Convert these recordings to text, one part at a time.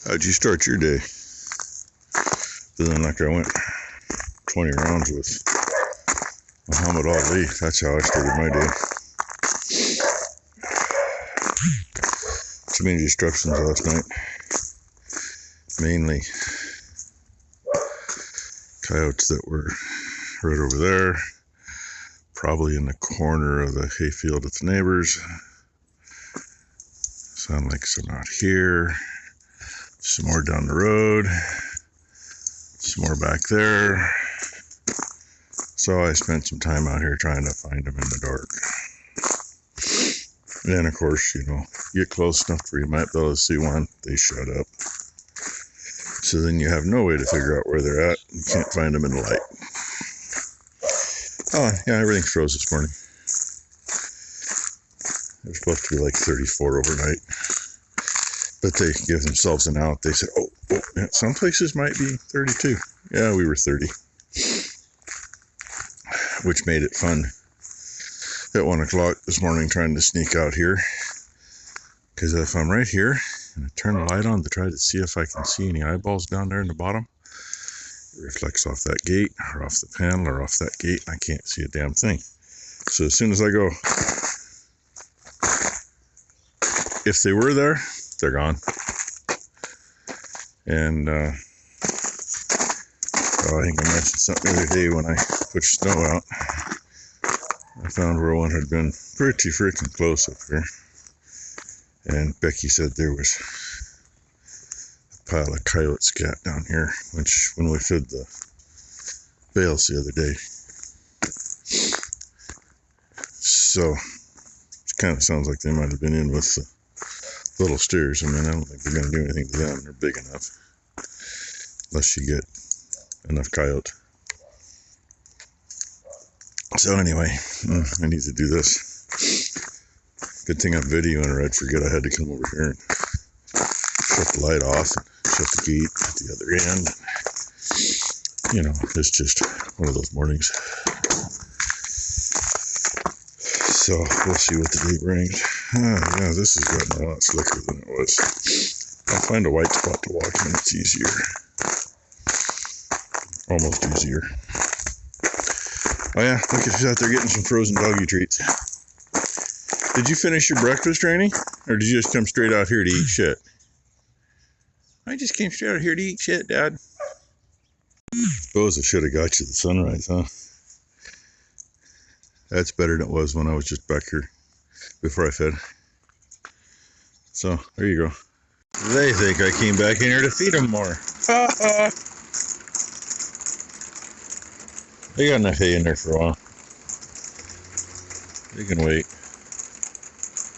How'd you start your day? Feeling like I went 20 rounds with Muhammad Ali. That's how I started my day. Too many distractions last night. Mainly coyotes that were right over there, probably in the corner of the hayfield with the neighbors. Sound like some out here, some more down the road, some more back there. So I spent some time out here trying to find them in the dark. And of course, you get close enough where you might be able to see one, they shut up. So then you have no way to figure out where they're at. You can't find them in the light. Oh, yeah, everything's froze this morning. They're supposed to be like 34 overnight. But they give themselves an out. They said, oh yeah, some places might be 32. Yeah, we were 30. Which made it fun at 1 o'clock this morning trying to sneak out here. Because if I'm right here and I turn the light on to try to see if I can see any eyeballs down there in the bottom, it reflects off that gate or off the panel or off that gate, and I can't see a damn thing. So as soon as I go, if they were there, they're gone. And I think I mentioned something the other day when I pushed snow out. I found where one had been pretty freaking close up here. And Becky said there was a pile of coyote scat down here when we fed the bales the other day. So it kind of sounds like they might have been in with the little steers. I mean, I don't think they're going to do anything to them. They're big enough. Unless you get enough coyote. So anyway, I need to do this. Good thing I'm videoing or I'd forget I had to come over here and shut the light off and shut the gate at the other end. It's just one of those mornings. So we'll see what the day brings. Yeah, this has gotten a lot slicker than it was. I'll find a white spot to walk in. It's easier. Almost easier. Oh yeah, look at you out there getting some frozen doggy treats. Did you finish your breakfast, Rainey? Or did you just come straight out here to eat shit? I just came straight out here to eat shit, Dad. Suppose I should have got you the sunrise, huh? That's better than it was when I was just back here before I fed. So, there you go. They think I came back in here to feed them more. They got enough hay in there for a while. They can wait.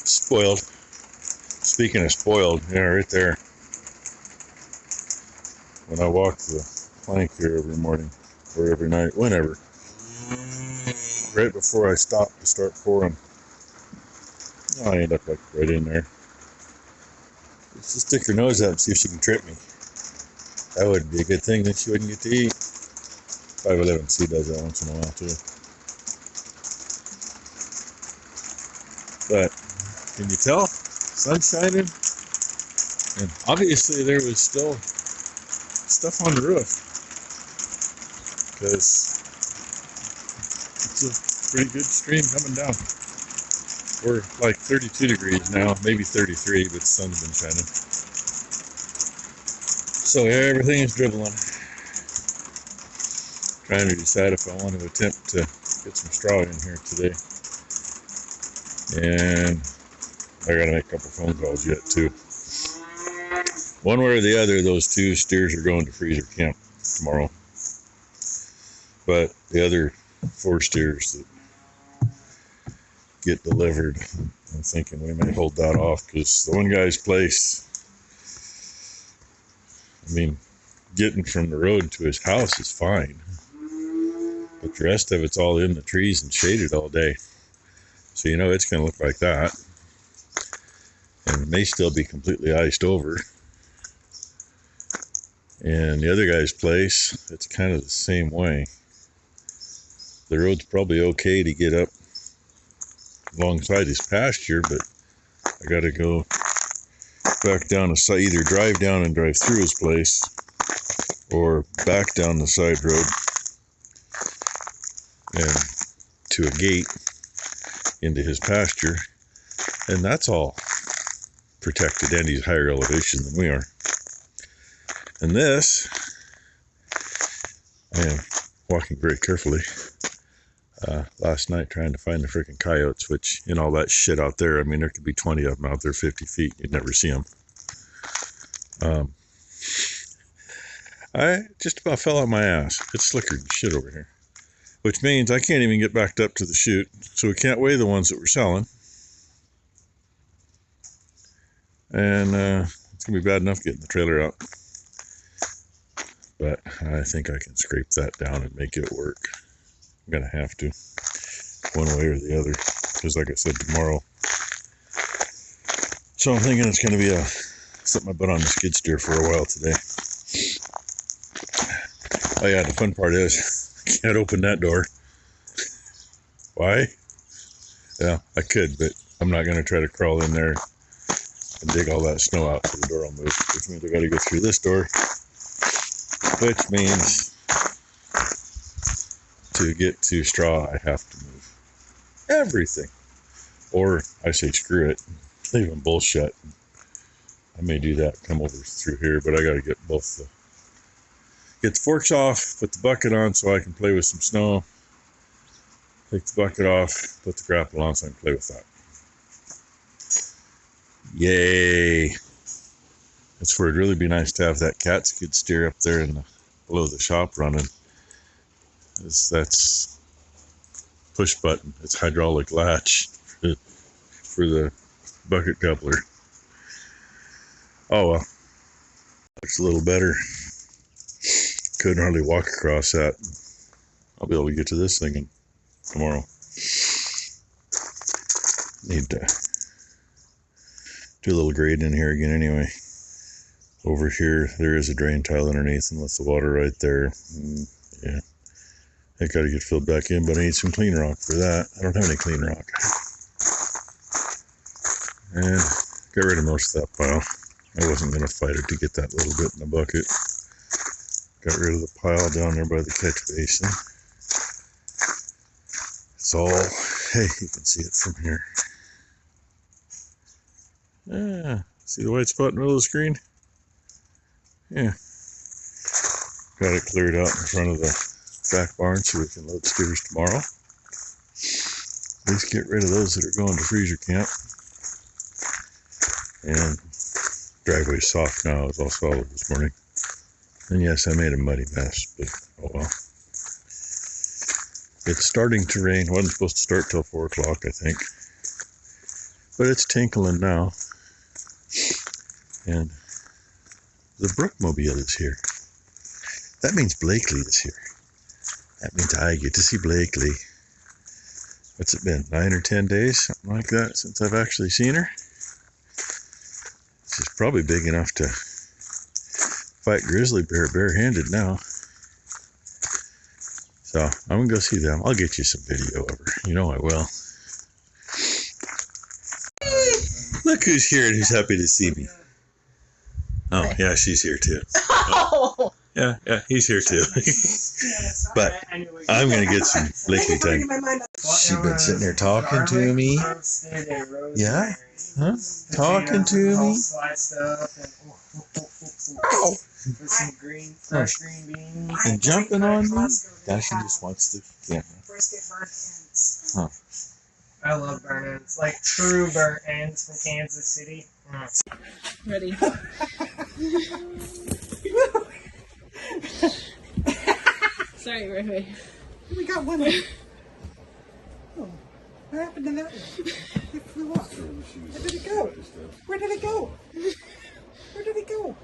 Spoiled. Speaking of spoiled, yeah, right there. When I walk the plank here every morning, or every night, whenever, right before I stop to start pouring, I end up like right in there. Just stick your nose out and see if she can trip me. That would be a good thing, then she wouldn't get to eat. 511C does that once in a while too. But can you tell? Sun shining, and obviously there was still stuff on the roof because it's a pretty good stream coming down. We're like 32 degrees now, maybe 33, but the sun's been shining. So yeah, everything is dribbling. Trying to decide if I want to attempt to get some straw in here today. And I gotta make a couple phone calls yet too. One way or the other, those 2 steers are going to freezer camp tomorrow. But the other 4 steers that get delivered, I'm thinking we may hold that off because the one guy's place, I mean, getting from the road to his house is fine. But the rest of it's all in the trees and shaded all day. So it's going to look like that. And it may still be completely iced over. And the other guy's place, it's kind of the same way. The road's probably okay to get up alongside his pasture, but I got to go back down the side, either drive down and drive through his place, or back down the side road and to a gate into his pasture, and that's all protected, and he's higher elevation than we are. And this, I am walking very carefully. Last night trying to find the freaking coyotes, which in all that shit out there, I mean, there could be 20 of them out there 50 feet. You'd never see them. I just about fell on my ass. It's slickered shit over here, which means I can't even get backed up to the chute, so we can't weigh the ones that we're selling. And it's going to be bad enough getting the trailer out. But I think I can scrape that down and make it work. I'm going to have to, one way or the other, because like I said, tomorrow. So I'm thinking it's going to be set my butt on the skid steer for a while today. Oh yeah, the fun part is, I can't open that door. Why? Yeah, I could, but I'm not going to try to crawl in there and dig all that snow out so the door will move, which means I got to go through this door, which means to get to straw, I have to move everything. Or I say screw it, leave them both shut. I may do that, come over through here, but I got to get both get the forks off, put the bucket on so I can play with some snow, take the bucket off, put the grapple on so I can play with that. Yay! That's where it'd really be nice to have that cat skid steer up there in below the shop running. That's push button. It's hydraulic latch for the bucket coupler. Oh well, looks a little better. Couldn't hardly walk across that. I'll be able to get to this thing tomorrow. Need to do a little grade in here again anyway. Over here, there is a drain tile underneath and with the water right there. Yeah. I got to get filled back in, but I need some clean rock for that. I don't have any clean rock. And got rid of most of that pile. I wasn't going to fight it to get that little bit in the bucket. Got rid of the pile down there by the catch basin. It's all, hey, you can see it from here. Yeah, see the white spot in the middle of the screen? Yeah. Got it cleared out in front of the back barn so we can load steers tomorrow. At least get rid of those that are going to freezer camp. And driveway's soft now, it's all solid this morning. And yes, I made a muddy mess, but oh well. It's starting to rain. It wasn't supposed to start till 4 o'clock, I think. But it's tinkling now. And the Brookmobile is here. That means Blakely is here. That means I get to see Blakely. What's it been, 9 or 10 days? Something like that since I've actually seen her. She's probably big enough to fight grizzly bear barehanded now. So I'm going to go see them. I'll get you some video of her. You know I will. Look who's here and who's happy to see me. Oh, yeah, she's here too. Oh. Yeah, he's here too. But I'm going to get some Blakely time. She's been sitting there talking to me. Yeah? Huh? Talking to me. Ow! Fresh green beans. And jumping on me. Dashy just wants the camera. Huh. I love burnt ends. Like true burnt ends from Kansas City. Ready. Sorry, Ray. We got one. Oh, what happened to that one? It flew off. Where did it go? Where did it go? Where did it go?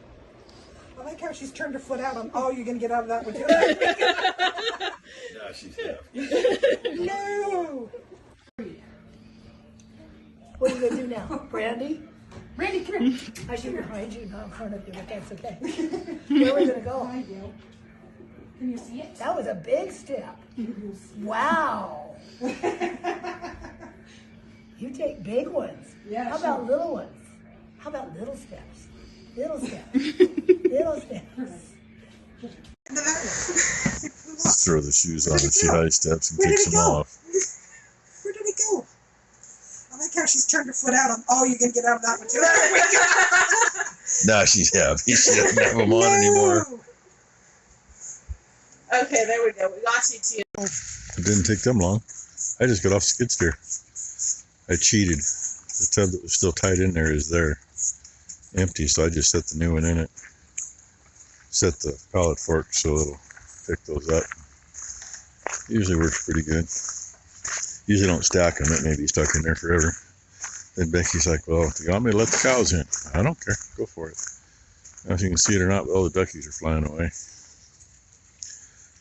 I like how she's turned her foot out on. Oh, you're gonna get out of that one too. No, she's deaf. No. What are you gonna do now, Brandy? Brandy, come here. I should be behind you, not in front of you, but that's okay. Where are we gonna go? I do. Can you see it? That was a big step. Wow. You take big ones. Yeah. How about little ones? How about little steps? Little steps. Little steps. Throw the shoes on and she high steps and takes them off. Where did he go? I like how she's turned her foot out. Oh, you can get out of that one too. Nah, she's happy. She doesn't have them on anymore. Okay, there we go. We got you too. It didn't take them long. I just got off skid steer. I cheated. The tub that was still tied in there is there, empty, so I just set the new one in it. Set the pallet fork so it'll pick those up. Usually works pretty good. Usually don't stack them. It may be stuck in there forever. Then Becky's like, well, do you want me to let the cows in? I don't care. Go for it. I don't know if you can see it or not, but all the duckies are flying away.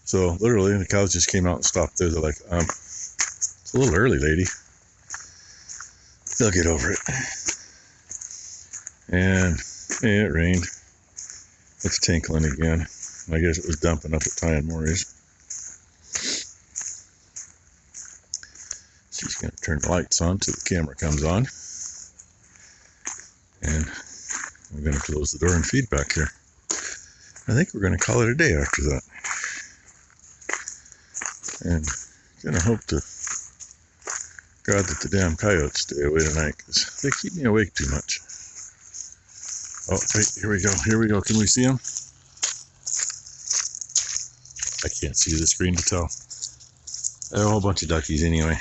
So literally, the cows just came out and stopped there. They're like, it's a little early, lady. They'll get over it. And it rained. It's tinkling again. I guess it was dumping up at Ty and Maury's. She's going to turn the lights on till the camera comes on. And I'm going to close the door and feed back here. I think we're going to call it a day after that. And going to hope to God that the damn coyotes stay away tonight, because they keep me awake too much. Oh, wait, here we go. Here we go. Can we see them? I can't see the screen to tell. There are a whole bunch of duckies anyway.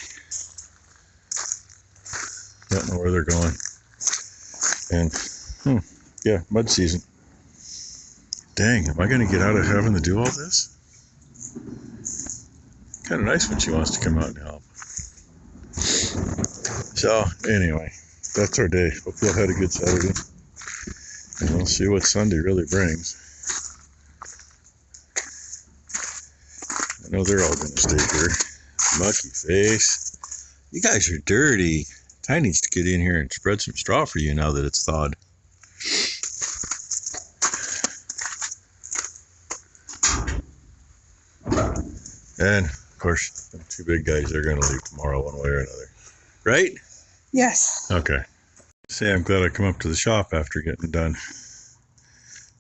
Don't know where they're going. And, yeah, mud season. Dang, am I going to get out of having to do all this? Kind of nice when she wants to come out and help. So, anyway, that's our day. Hope you all had a good Saturday. And we'll see what Sunday really brings. I know they're all going to stay here. Mucky face. You guys are dirty. Ty needs to get in here and spread some straw for you now that it's thawed. And, of course, the two big guys, they're going to leave tomorrow one way or another. Right? Yes. Okay. Say, I'm glad I come up to the shop after getting done.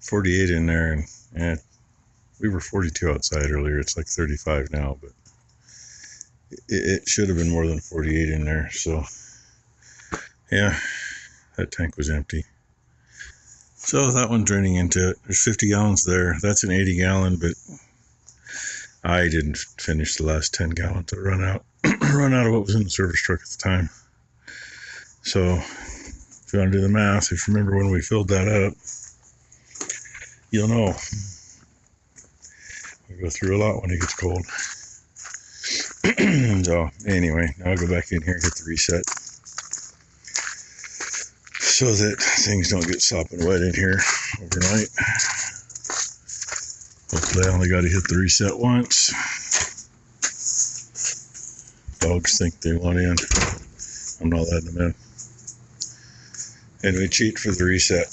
48 in there, and we were 42 outside earlier. It's like 35 now, but it should have been more than 48 in there. So, yeah, that tank was empty. So that one's draining into it. There's 50 gallons there. That's an 80 gallon, but I didn't finish the last 10 gallons. I run out of what was in the service truck at the time. So if you want to do the math, if you remember when we filled that up, you'll know. We go through a lot when it gets cold. So anyway, now I'll go back in here and hit the reset so that things don't get sopping wet in here overnight. Hopefully I only got to hit the reset once. Dogs think they want in. I'm not letting them in. And we cheat for the reset.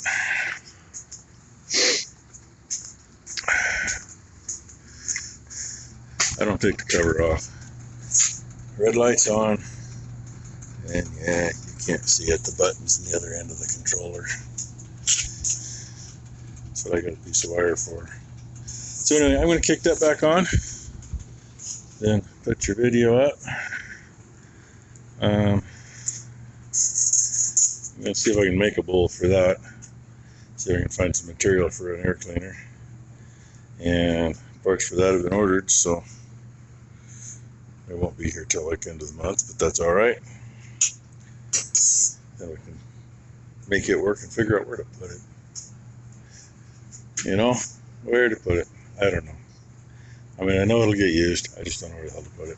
I don't take the cover off. Red light's on. And yeah, you can't see it. The button's on the other end of the controller. That's what I got a piece of wire for. So anyway, I'm going to kick that back on. Then put your video up. I'm going to see if I can make a bowl for that. See if I can find some material for an air cleaner. And parts for that have been ordered, so it won't be here till like end of the month, but that's all right. Then we can make it work and figure out where to put it. You know, where to put it. I don't know. I mean, I know it'll get used. I just don't know where the hell to put it.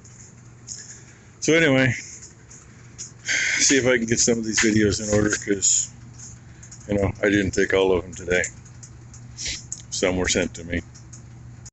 So anyway, see if I can get some of these videos in order, because, you know, I didn't take all of them today. Some were sent to me.